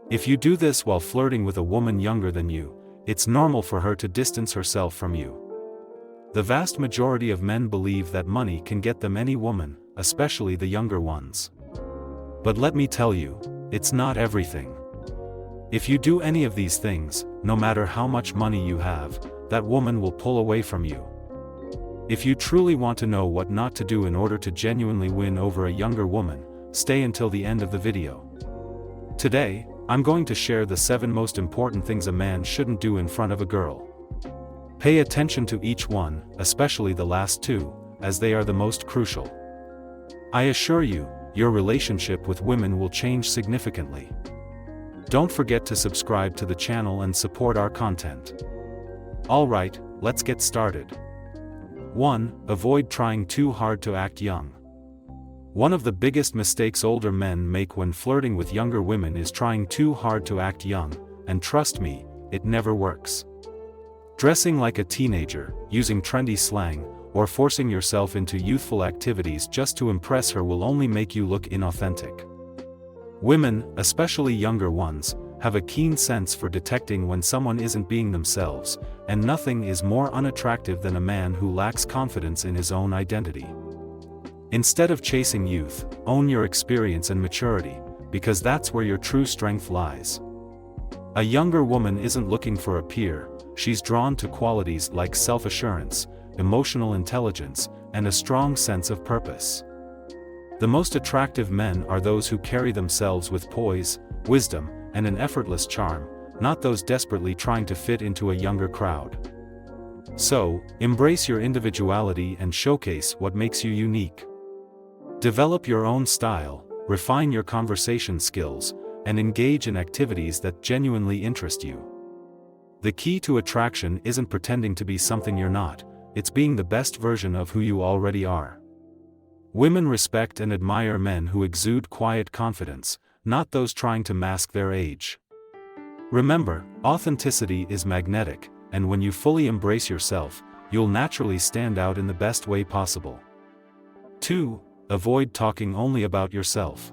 If you do this while flirting with a woman younger than you, it's normal for her to distance herself from you. The vast majority of men believe that money can get them any woman, especially the younger ones. But let me tell you, it's not everything. If you do any of these things, no matter how much money you have, that woman will pull away from you. If you truly want to know what not to do in order to genuinely win over a younger woman, stay until the end of the video. Today, I'm going to share the 7 most important things a man shouldn't do in front of a girl. Pay attention to each one, especially the last 2, as they are the most crucial. I assure you, your relationship with women will change significantly. Don't forget to subscribe to the channel and support our content. Alright, let's get started. 1. Avoid trying too hard to act young. One of the biggest mistakes older men make when flirting with younger women is trying too hard to act young, and trust me, it never works. Dressing like a teenager, using trendy slang, or forcing yourself into youthful activities just to impress her will only make you look inauthentic. Women, especially younger ones, have a keen sense for detecting when someone isn't being themselves, and nothing is more unattractive than a man who lacks confidence in his own identity. Instead of chasing youth, own your experience and maturity, because that's where your true strength lies. A younger woman isn't looking for a peer, she's drawn to qualities like self-assurance, emotional intelligence, and a strong sense of purpose. The most attractive men are those who carry themselves with poise, wisdom, and an effortless charm, not those desperately trying to fit into a younger crowd. So, embrace your individuality and showcase what makes you unique. Develop your own style, refine your conversation skills, and engage in activities that genuinely interest you. The key to attraction isn't pretending to be something you're not, it's being the best version of who you already are. Women respect and admire men who exude quiet confidence, not those trying to mask their age. Remember, authenticity is magnetic, and when you fully embrace yourself, you'll naturally stand out in the best way possible. 2. Avoid talking only about yourself.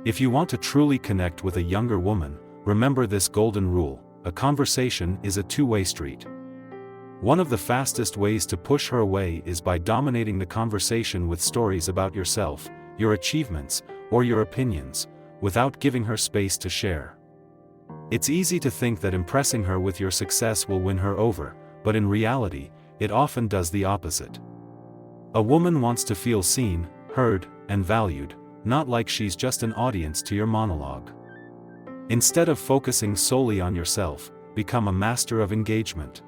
If you want to truly connect with a younger woman, remember this golden rule: a conversation is a two-way street. One of the fastest ways to push her away is by dominating the conversation with stories about yourself, your achievements, or your opinions, without giving her space to share. It's easy to think that impressing her with your success will win her over, but in reality, it often does the opposite. A woman wants to feel seen, heard, and valued, not like she's just an audience to your monologue. Instead of focusing solely on yourself, become a master of engagement.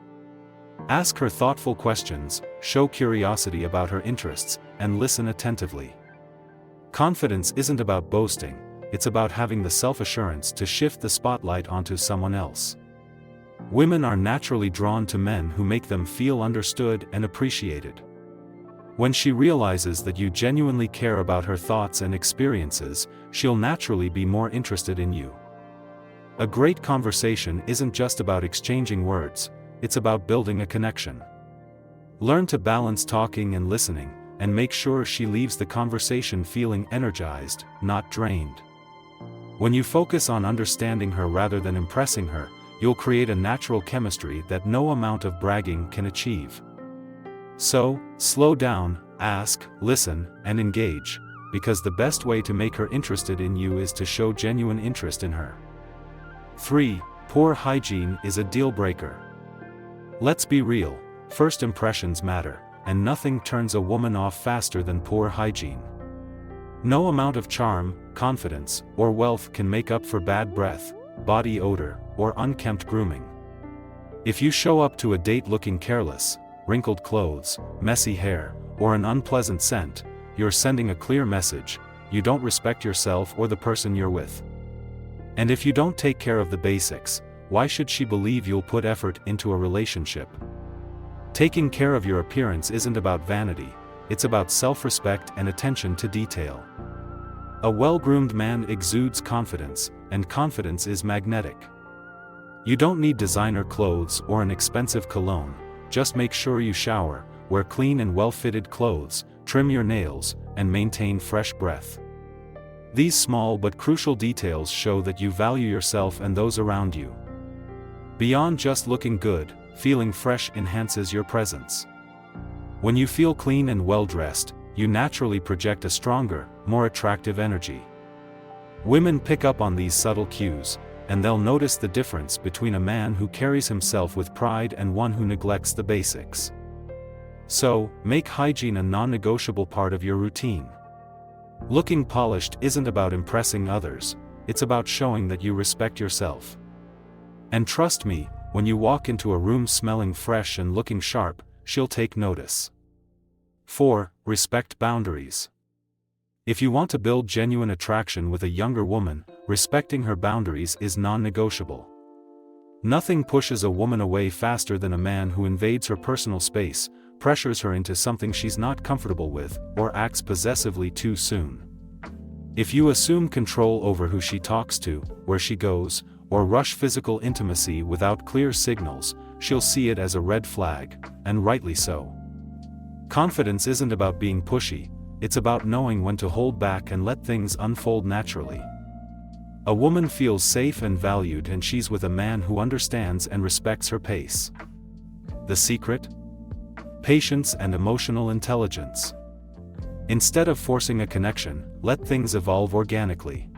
Ask her thoughtful questions, show curiosity about her interests, and listen attentively. Confidence isn't about boasting, it's about having the self-assurance to shift the spotlight onto someone else. Women are naturally drawn to men who make them feel understood and appreciated. When she realizes that you genuinely care about her thoughts and experiences, she'll naturally be more interested in you. A great conversation isn't just about exchanging words, it's about building a connection. Learn to balance talking and listening, and make sure she leaves the conversation feeling energized, not drained. When you focus on understanding her rather than impressing her, you'll create a natural chemistry that no amount of bragging can achieve. So, slow down, ask, listen, and engage, because the best way to make her interested in you is to show genuine interest in her. 3. Poor hygiene is a deal breaker. Let's be real, first impressions matter, and nothing turns a woman off faster than poor hygiene. No amount of charm, confidence, or wealth can make up for bad breath, body odor, or unkempt grooming. If you show up to a date looking careless, wrinkled clothes, messy hair, or an unpleasant scent, you're sending a clear message: you don't respect yourself or the person you're with. And if you don't take care of the basics, why should she believe you'll put effort into a relationship? Taking care of your appearance isn't about vanity, it's about self-respect and attention to detail. A well-groomed man exudes confidence, and confidence is magnetic. You don't need designer clothes or an expensive cologne, just make sure you shower, wear clean and well-fitted clothes, trim your nails, and maintain fresh breath. These small but crucial details show that you value yourself and those around you. Beyond just looking good, feeling fresh enhances your presence. When you feel clean and well-dressed, you naturally project a stronger, more attractive energy. Women pick up on these subtle cues, and they'll notice the difference between a man who carries himself with pride and one who neglects the basics. So, make hygiene a non-negotiable part of your routine. Looking polished isn't about impressing others, it's about showing that you respect yourself. And trust me, when you walk into a room smelling fresh and looking sharp, she'll take notice. 4. Respect boundaries. If you want to build genuine attraction with a younger woman, respecting her boundaries is non-negotiable. Nothing pushes a woman away faster than a man who invades her personal space, pressures her into something she's not comfortable with, or acts possessively too soon. If you assume control over who she talks to, where she goes, or rush physical intimacy without clear signals, she'll see it as a red flag, and rightly so. Confidence isn't about being pushy, it's about knowing when to hold back and let things unfold naturally. A woman feels safe and valued and she's with a man who understands and respects her pace. The secret? Patience and emotional intelligence. Instead of forcing a connection, let things evolve organically.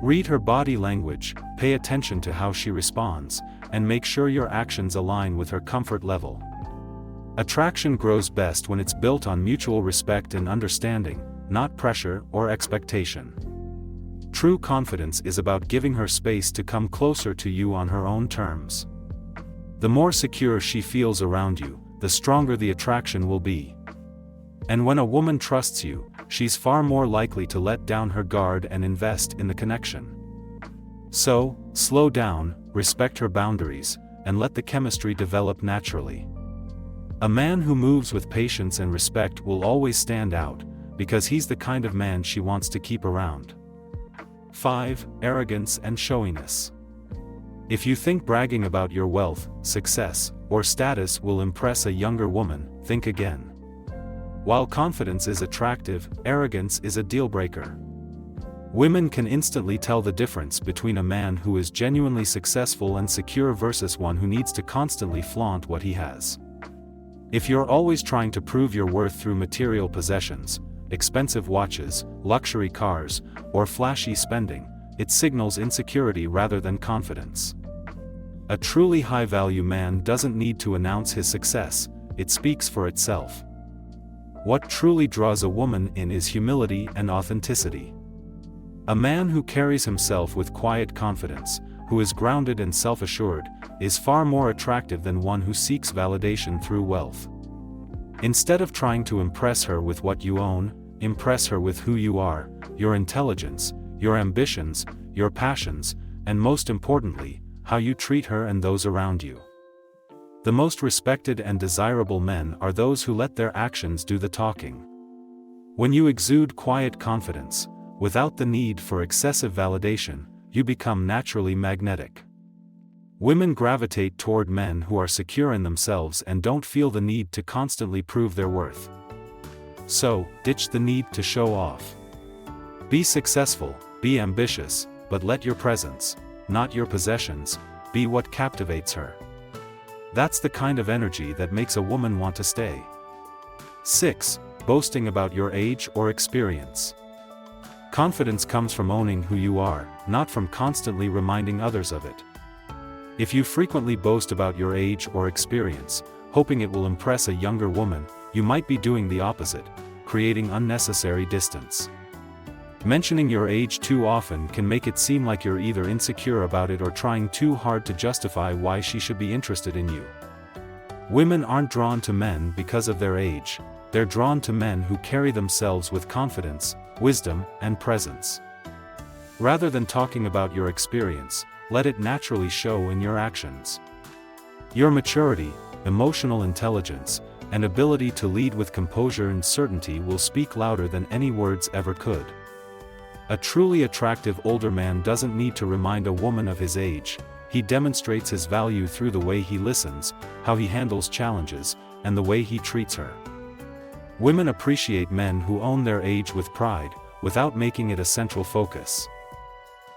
Read her body language, pay attention to how she responds, and make sure your actions align with her comfort level. Attraction grows best when it's built on mutual respect and understanding, not pressure or expectation. True confidence is about giving her space to come closer to you on her own terms. The more secure she feels around you, the stronger the attraction will be. And when a woman trusts you, she's far more likely to let down her guard and invest in the connection. So, slow down, respect her boundaries, and let the chemistry develop naturally. A man who moves with patience and respect will always stand out, because he's the kind of man she wants to keep around. 5. Arrogance and showiness. If you think bragging about your wealth, success, or status will impress a younger woman, think again. While confidence is attractive, arrogance is a deal-breaker. Women can instantly tell the difference between a man who is genuinely successful and secure versus one who needs to constantly flaunt what he has. If you're always trying to prove your worth through material possessions, expensive watches, luxury cars, or flashy spending, it signals insecurity rather than confidence. A truly high-value man doesn't need to announce his success, it speaks for itself. What truly draws a woman in is humility and authenticity. A man who carries himself with quiet confidence, who is grounded and self-assured, is far more attractive than one who seeks validation through wealth. Instead of trying to impress her with what you own, impress her with who you are, your intelligence, your ambitions, your passions, and most importantly, how you treat her and those around you. The most respected and desirable men are those who let their actions do the talking. When you exude quiet confidence, without the need for excessive validation, you become naturally magnetic. Women gravitate toward men who are secure in themselves and don't feel the need to constantly prove their worth. So, ditch the need to show off. Be successful, be ambitious, but let your presence, not your possessions, be what captivates her. That's the kind of energy that makes a woman want to stay. 6. Boasting about your age or experience. Confidence comes from owning who you are, not from constantly reminding others of it. If you frequently boast about your age or experience, hoping it will impress a younger woman, you might be doing the opposite, creating unnecessary distance. Mentioning your age too often can make it seem like you're either insecure about it or trying too hard to justify why she should be interested in you. Women aren't drawn to men because of their age, they're drawn to men who carry themselves with confidence, wisdom, and presence. Rather than talking about your experience, let it naturally show in your actions. Your maturity, emotional intelligence, and ability to lead with composure and certainty will speak louder than any words ever could. A truly attractive older man doesn't need to remind a woman of his age, he demonstrates his value through the way he listens, how he handles challenges, and the way he treats her. Women appreciate men who own their age with pride, without making it a central focus.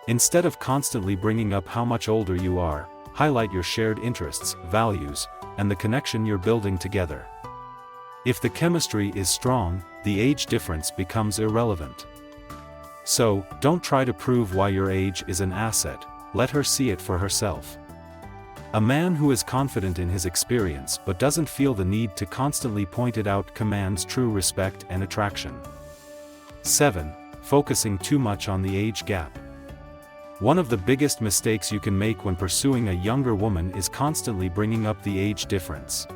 Instead of constantly bringing up how much older you are, highlight your shared interests, values, and the connection you're building together. If the chemistry is strong, the age difference becomes irrelevant. So, don't try to prove why your age is an asset, let her see it for herself. A man who is confident in his experience but doesn't feel the need to constantly point it out commands true respect and attraction. 7. Focusing too much on the age gap. One of the biggest mistakes you can make when pursuing a younger woman is constantly bringing up the age difference.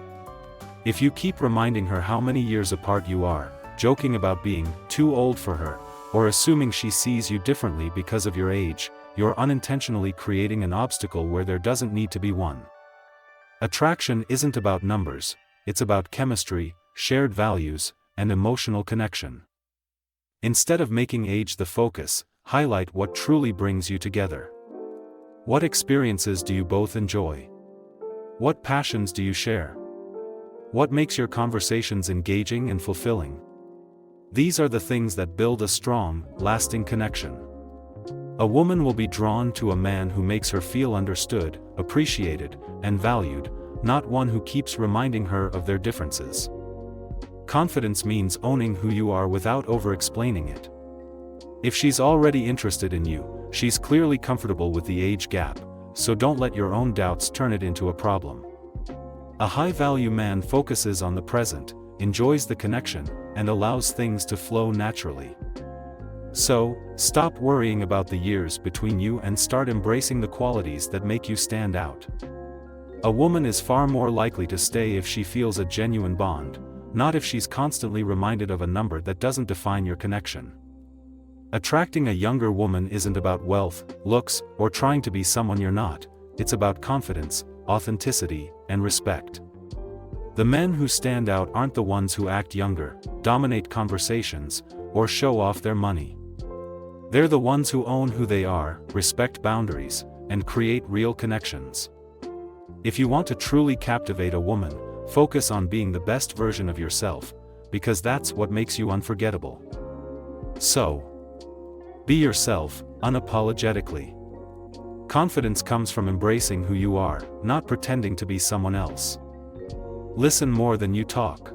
If you keep reminding her how many years apart you are, joking about being too old for her, or assuming she sees you differently because of your age, you're unintentionally creating an obstacle where there doesn't need to be one. Attraction isn't about numbers, it's about chemistry, shared values, and emotional connection. Instead of making age the focus, highlight what truly brings you together. What experiences do you both enjoy? What passions do you share? What makes your conversations engaging and fulfilling? These are the things that build a strong, lasting connection. A woman will be drawn to a man who makes her feel understood, appreciated, and valued, not one who keeps reminding her of their differences. Confidence means owning who you are without over-explaining it. If she's already interested in you, she's clearly comfortable with the age gap, so don't let your own doubts turn it into a problem. A high-value man focuses on the present, enjoys the connection, and allows things to flow naturally. So, stop worrying about the years between you and start embracing the qualities that make you stand out. A woman is far more likely to stay if she feels a genuine bond, not if she's constantly reminded of a number that doesn't define your connection. Attracting a younger woman isn't about wealth, looks, or trying to be someone you're not, it's about confidence, authenticity, and respect. The men who stand out aren't the ones who act younger, dominate conversations, or show off their money. They're the ones who own who they are, respect boundaries, and create real connections. If you want to truly captivate a woman, focus on being the best version of yourself, because that's what makes you unforgettable. So, be yourself, unapologetically. Confidence comes from embracing who you are, not pretending to be someone else. Listen more than you talk.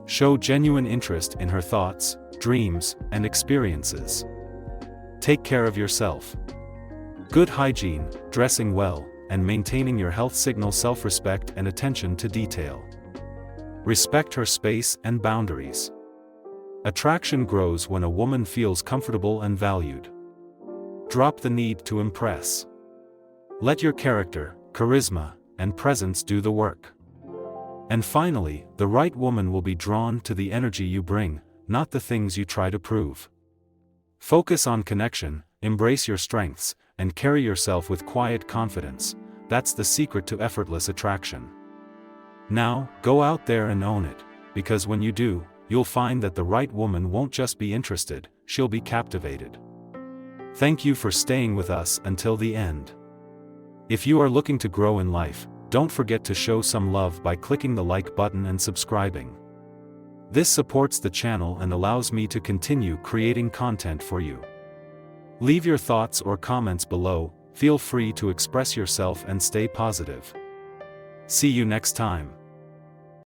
Show genuine interest in her thoughts, dreams, and experiences. Take care of yourself. Good hygiene, dressing well, and maintaining your health signal self-respect and attention to detail. Respect her space and boundaries. Attraction grows when a woman feels comfortable and valued. Drop the need to impress. Let your character, charisma, and presence do the work. And finally, the right woman will be drawn to the energy you bring, not the things you try to prove. Focus on connection, embrace your strengths, and carry yourself with quiet confidence. That's the secret to effortless attraction. Now, go out there and own it, because when you do, you'll find that the right woman won't just be interested, she'll be captivated. Thank you for staying with us until the end. If you are looking to grow in life, don't forget to show some love by clicking the like button and subscribing. This supports the channel and allows me to continue creating content for you. Leave your thoughts or comments below, feel free to express yourself and stay positive. See you next time.